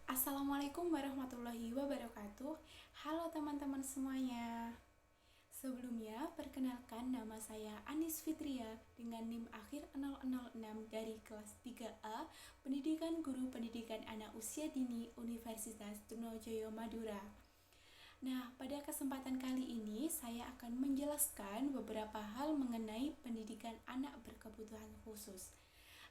Assalamualaikum warahmatullahi wabarakatuh. Halo teman-teman semuanya. Sebelumnya, perkenalkan nama saya Anis Fitria dengan NIM akhir 006 dari kelas 3A Pendidikan Guru Pendidikan Anak Usia Dini Universitas Trunojoyo Madura. Nah, pada kesempatan kali ini saya akan menjelaskan beberapa hal mengenai pendidikan anak berkebutuhan khusus.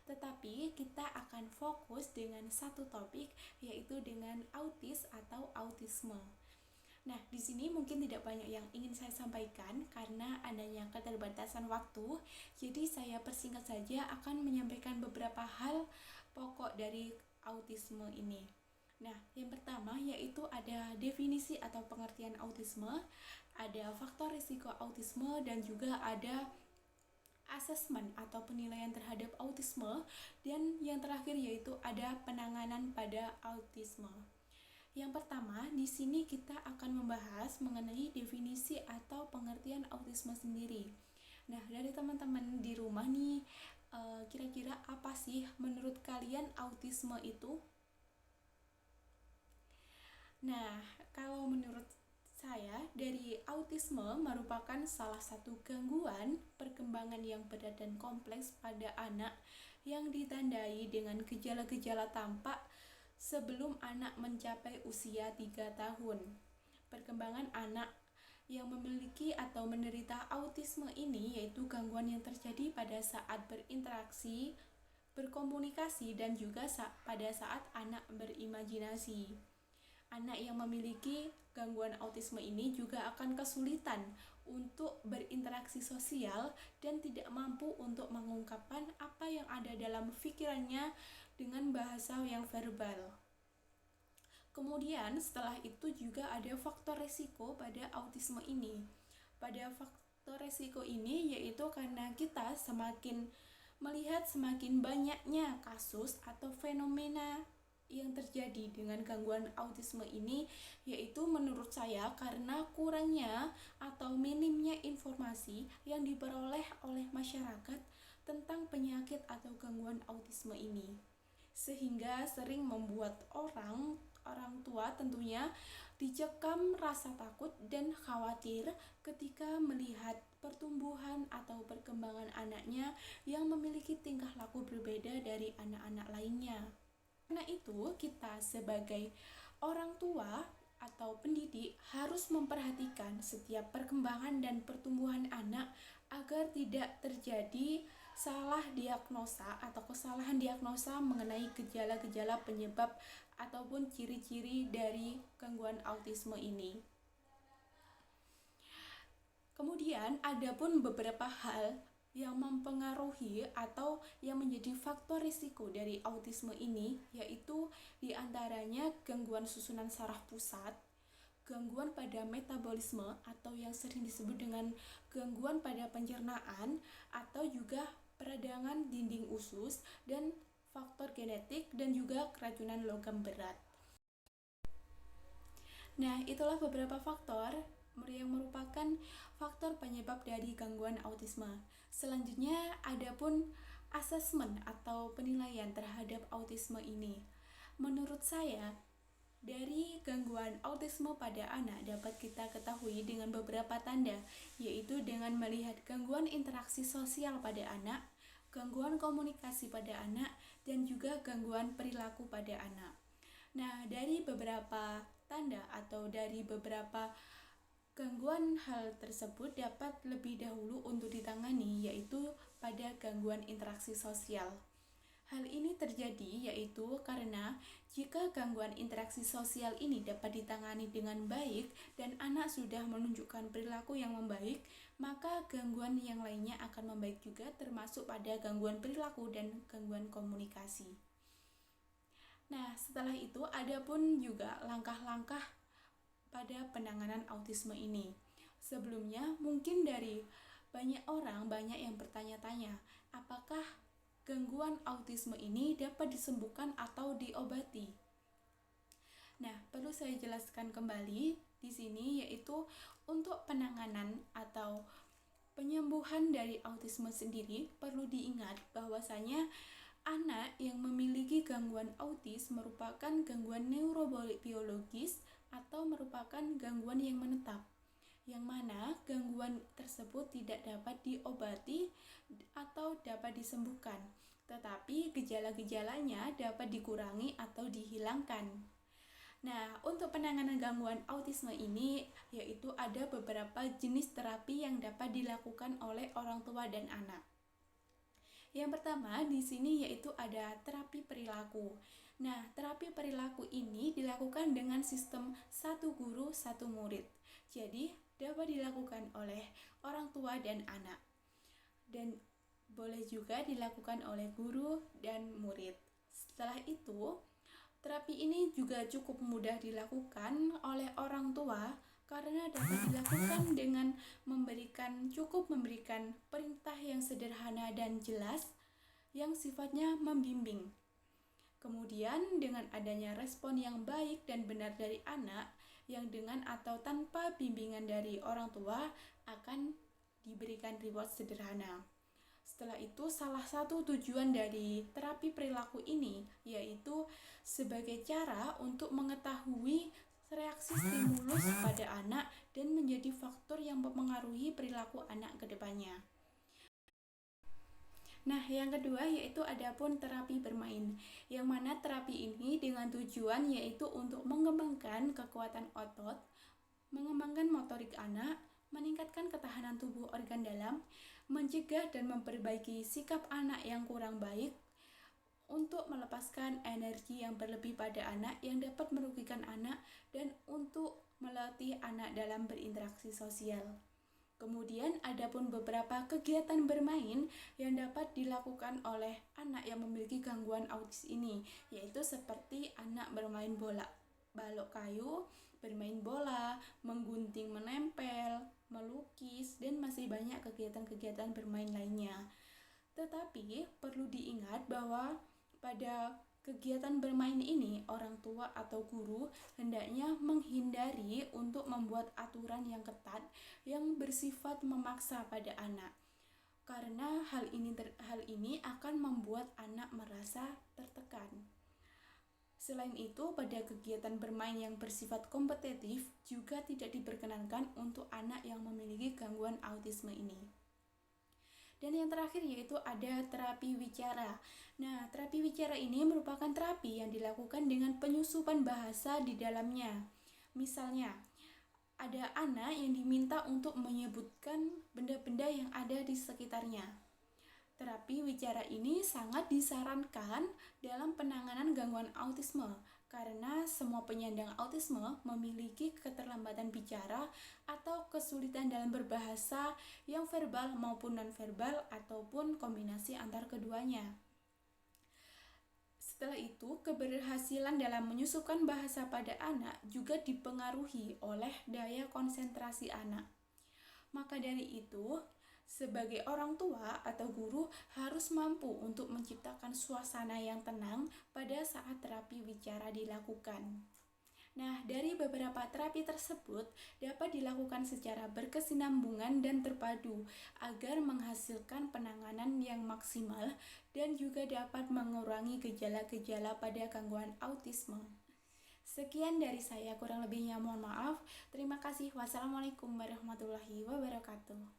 Tetapi kita akan fokus dengan satu topik, yaitu dengan autis atau autisme. Nah, di sini mungkin tidak banyak yang ingin saya sampaikan karena adanya keterbatasan waktu. Jadi saya persingkat saja akan menyampaikan beberapa hal pokok dari autisme ini. Nah, yang pertama yaitu ada definisi atau pengertian autisme, ada faktor risiko autisme, dan juga ada asesmen atau penilaian terhadap autisme, dan yang terakhir yaitu ada penanganan pada autisme. Yang pertama, di sini kita akan membahas mengenai definisi atau pengertian autisme sendiri. Nah, dari teman-teman di rumah nih, kira-kira apa sih menurut kalian autisme itu? Nah, kalau menurut saya, dari autisme merupakan salah satu gangguan perkembangan yang berat dan kompleks pada anak yang ditandai dengan gejala-gejala tampak sebelum anak mencapai usia 3 tahun. Perkembangan anak yang memiliki atau menderita autisme ini yaitu gangguan yang terjadi pada saat berinteraksi, berkomunikasi, dan juga pada saat anak berimajinasi. Anak yang memiliki gangguan autisme ini juga akan kesulitan untuk berinteraksi sosial dan tidak mampu untuk mengungkapkan apa yang ada dalam pikirannya dengan bahasa yang verbal. Kemudian setelah itu juga ada faktor resiko pada autisme ini. Pada faktor resiko ini yaitu karena kita semakin melihat semakin banyaknya kasus atau fenomena yang terjadi dengan gangguan autisme ini, yaitu menurut saya karena kurangnya atau minimnya informasi yang diperoleh oleh masyarakat tentang penyakit atau gangguan autisme ini, sehingga sering membuat orang tua tentunya dicekam rasa takut dan khawatir ketika melihat pertumbuhan atau perkembangan anaknya yang memiliki tingkah laku berbeda dari anak-anak lainnya. Karena itu, kita sebagai orang tua atau pendidik harus memperhatikan setiap perkembangan dan pertumbuhan anak agar tidak terjadi salah diagnosa atau kesalahan diagnosa mengenai gejala-gejala penyebab ataupun ciri-ciri dari gangguan autisme ini. Kemudian ada pun beberapa hal yang mempengaruhi atau yang menjadi faktor risiko dari autisme ini, yaitu diantaranya gangguan susunan saraf pusat, gangguan pada metabolisme atau yang sering disebut dengan gangguan pada pencernaan, atau juga peradangan dinding usus, dan faktor genetik dan juga keracunan logam berat. Nah, itulah beberapa faktor yang merupakan faktor penyebab dari gangguan autisme. Selanjutnya, ada pun asesmen atau penilaian terhadap autisme ini. Menurut saya, dari gangguan autisme pada anak dapat kita ketahui dengan beberapa tanda, yaitu dengan melihat gangguan interaksi sosial pada anak, gangguan komunikasi pada anak, dan juga gangguan perilaku pada anak. Nah, dari beberapa tanda atau dari beberapa gangguan hal tersebut dapat lebih dahulu untuk ditangani, yaitu pada gangguan interaksi sosial. Hal ini terjadi yaitu karena jika gangguan interaksi sosial ini dapat ditangani dengan baik dan anak sudah menunjukkan perilaku yang membaik, maka gangguan yang lainnya akan membaik juga, termasuk pada gangguan perilaku dan gangguan komunikasi. Nah, setelah itu ada pun juga langkah-langkah pada penanganan autisme ini. Sebelumnya, mungkin dari banyak yang bertanya-tanya, apakah gangguan autisme ini dapat disembuhkan atau diobati? Nah, perlu saya jelaskan kembali di sini, yaitu untuk penanganan atau penyembuhan dari autisme sendiri perlu diingat bahwasanya Anak yang memiliki gangguan autis merupakan gangguan neurobiologis atau merupakan gangguan yang menetap, yang mana gangguan tersebut tidak dapat diobati atau dapat disembuhkan, tetapi gejala-gejalanya dapat dikurangi atau dihilangkan. Nah, untuk penanganan gangguan autisme ini, yaitu ada beberapa jenis terapi yang dapat dilakukan oleh orang tua dan anak. Yang pertama di sini yaitu ada terapi perilaku. Nah, terapi perilaku ini dilakukan dengan sistem satu guru satu murid. Jadi, dapat dilakukan oleh orang tua dan anak. Dan boleh juga dilakukan oleh guru dan murid. Setelah itu, terapi ini juga cukup mudah dilakukan oleh orang tua karena dapat dilakukan dengan cukup memberikan perintah yang sederhana dan jelas yang sifatnya membimbing. Kemudian dengan adanya respon yang baik dan benar dari anak yang dengan atau tanpa bimbingan dari orang tua akan diberikan reward sederhana. Setelah itu, salah satu tujuan dari terapi perilaku ini yaitu sebagai cara untuk mengetahui reaksi stimulus pada anak dan menjadi faktor yang mempengaruhi perilaku anak ke depannya. Nah, yang kedua yaitu adapun terapi bermain, yang mana terapi ini dengan tujuan yaitu untuk mengembangkan kekuatan otot, mengembangkan motorik anak, meningkatkan ketahanan tubuh organ dalam, mencegah dan memperbaiki sikap anak yang kurang baik, untuk melepaskan energi yang berlebih pada anak yang dapat merugikan anak, dan untuk melatih anak dalam berinteraksi sosial. Kemudian adapun beberapa kegiatan bermain yang dapat dilakukan oleh anak yang memiliki gangguan autis ini, yaitu seperti anak bermain balok kayu, bermain bola, menggunting menempel, melukis, dan masih banyak kegiatan-kegiatan bermain lainnya. Tetapi perlu diingat bahwa pada kegiatan bermain ini, orang tua atau guru hendaknya menghindari untuk membuat aturan yang ketat yang bersifat memaksa pada anak. Karena hal ini akan membuat anak merasa tertekan. Selain itu, pada kegiatan bermain yang bersifat kompetitif juga tidak diperkenankan untuk anak yang memiliki gangguan autisme ini. Dan yang terakhir yaitu ada terapi wicara. Nah, terapi wicara ini merupakan terapi yang dilakukan dengan penyusupan bahasa di dalamnya. Misalnya, ada anak yang diminta untuk menyebutkan benda-benda yang ada di sekitarnya. Terapi wicara ini sangat disarankan dalam penanganan gangguan autisme karena semua penyandang autisme memiliki keterlambatan bicara atau kesulitan dalam berbahasa yang verbal maupun non-verbal ataupun kombinasi antar keduanya. Setelah itu, keberhasilan dalam menyusukan bahasa pada anak juga dipengaruhi oleh daya konsentrasi anak. Maka dari itu, sebagai orang tua atau guru harus mampu untuk menciptakan suasana yang tenang pada saat terapi wicara dilakukan. Nah, dari beberapa terapi tersebut dapat dilakukan secara berkesinambungan dan terpadu agar menghasilkan penanganan yang maksimal dan juga dapat mengurangi gejala-gejala pada gangguan autisme. Sekian dari saya, kurang lebihnya mohon maaf. Terima kasih. Wassalamualaikum warahmatullahi wabarakatuh.